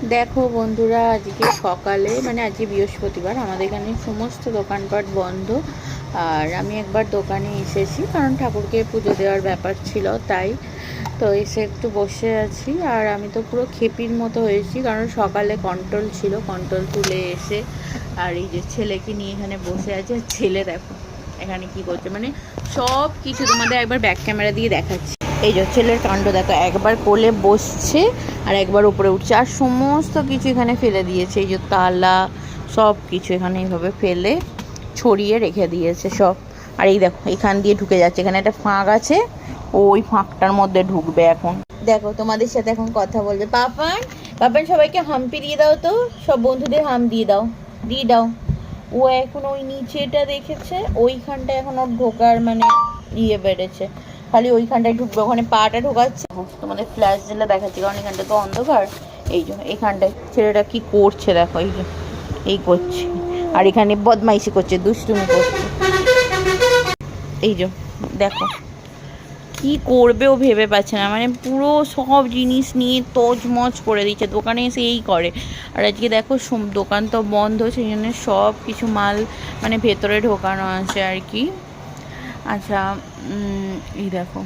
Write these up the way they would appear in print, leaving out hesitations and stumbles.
দেখো বন্ধুরা, আজকে সকালে মানে আজকে বৃহস্পতিবার, আমাদের এখানে সমস্ত দোকানপাট বন্ধ। আর আমি একবার দোকানে এসেছি, কারণ ঠাকুরকে পুজো দেওয়ার ব্যাপার ছিল, তাই তো এসে একটু বসে আছি। আর আমি তো পুরো খেপির মতো হয়েছি, কারণ সকালে কন্ট্রোল ছিল, কন্ট্রোল তুলে এসে আর এই যে ছেলেকে নিয়ে এখানে বসে আছে। আর ছেলে দেখো এখানে কি করছে, মানে সব কিছু তোমাদের একবার ব্যাক ক্যামেরা দিয়ে দেখাচ্ছি। এই যে ছেলের কাণ্ড দেখো, একবার কোলে বসছে আর একবার উপরে উঠছে, আর সমস্ত কিছু এখানে ফেলে দিয়েছে। এই যে তালা, সব কিছু এখানে এইভাবে ফেলে ছড়িয়ে রেখে দিয়েছে সব। আর এই দেখো এখান দিয়ে ঢুকে যাচ্ছে, এখানে একটা ফাঁক আছে, ওই ফাঁকটার মধ্যে ঢুকবে এখন। দেখো তোমাদের সাথে এখন কথা বলবে। পাপান, পাপান সবাইকে হাম্পি দিয়ে দাও তো, সব বন্ধুদের হাম দিয়ে দাও, দিয়ে দাও। ও এখন ওই নিচেটা দেখেছে, ওইখানটা এখন ওর ঢোকার মানে বেড়েছে, খালি ওইখানটায় ঢুকবে, ওখানে পাটা ঢোকাচ্ছে। তোমাদের ফ্ল্যাশ দিলে দেখাচ্ছি, কারণ এখানটা তো অন্ধকার। এই যে এখানটায় ছেলেটা কি করছে দেখো, এই যে এই করছে, আর এখানে বদমাইশি করছে, দুষ্টুমি করছে। এই যে দেখো কি করবে ও ভেবে পাচ্ছে না, মানে পুরো সব জিনিস নিয়ে তজমজ করে দিচ্ছে, দোকানে এসে এই করে। আর আজকে দেখো দোকান তো বন্ধ, সেই জন্য সব কিছু মাল মানে ভেতরে ঢোকানো আছে আর কি। আচ্ছা, এই দেখো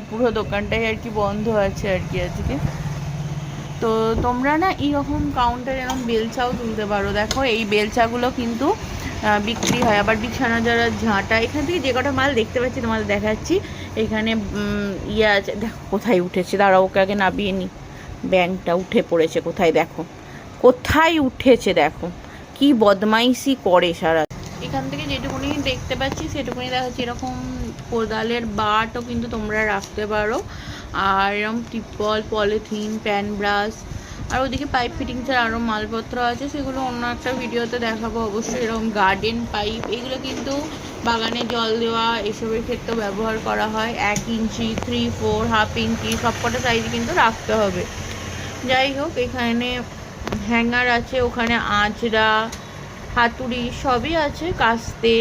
পুরো দোকানটাই আর কি বন্ধ আছে আর কি আজকে। তো তোমরা না এইরকম কাউন্টার এরকম বেলচাও তুলতে পারো। দেখো এই বেলচাগুলো কিন্তু বিক্রি হয়। আবার বিছানা যারা ঝাঁটা, এখান থেকে যে কটা মাল দেখতে পাচ্ছি তোমাদের দেখাচ্ছি। এখানে ইয়ে আছে, দেখো কোথায় উঠেছে, দাঁড়া ওকে আগে নাবিয়ে নি। ব্যাংকটা উঠে পড়েছে কোথায়, দেখো কোথায় উঠেছে, দেখো কি বদমাইশি করে সারা। এখান থেকে যেটুকুনি দেখতে পাচ্ছি সেটুকুনি দেখাচ্ছি। এরকম কোদালের বাটও কিন্তু তোমরা রাখতে পারো, আর এরকম টিপল, পলিথিন, প্যান ব্রাশ, আর ওদিকে পাইপ ফিটিংসের আরও মালপত্র আছে, সেগুলো অন্য একটা ভিডিওতে দেখাবো অবশ্যই। এরকম গার্ডেন পাইপ, এগুলো কিন্তু বাগানে জল দেওয়া এসবের ক্ষেত্রেও ব্যবহার করা হয়। 1 ইঞ্চি, 3, 4, হাফ ইঞ্চি সবকটা সাইজ কিন্তু রাখতে হবে। যাই হোক, এখানে হ্যাঙ্গার আছে, ওখানে আঁচড়া, হাতুড়ি সবই আছে, কাস্তে,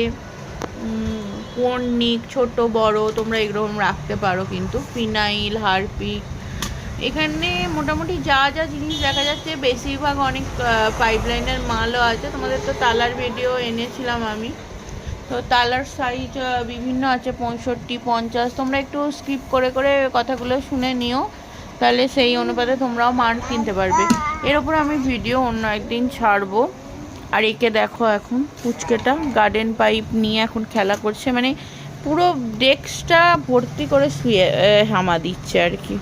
কর্নিক, ছোট বড় তোমরা এরকম রাখতে পারো কিন্তু, ফিনাইল, হারপিক। এখানে মোটামুটি যা যা জিনিস দেখা যাচ্ছে বেশিরভাগ অনেক পাইপলাইনের মালও আছে। তোমাদের তো তালার ভিডিও এনেছিলাম আমি, তো তালার সাইজ বিভিন্ন আছে, 65, 50। তোমরা একটু স্কিপ করে করে কথাগুলো শুনে নিও, তাহলে সেই অনুপাতে তোমরাও মাল কিনতে পারবে। এর ওপর আমি ভিডিও অন্য একদিন ছাড়বো। আর একে দেখো এখন পুচকেটা গার্ডেন পাইপ নিয়ে এখন খেলা করছে, মানে পুরো ডেস্কটা ভর্তি করে শুয়ে হামা দিচ্ছে আর কি।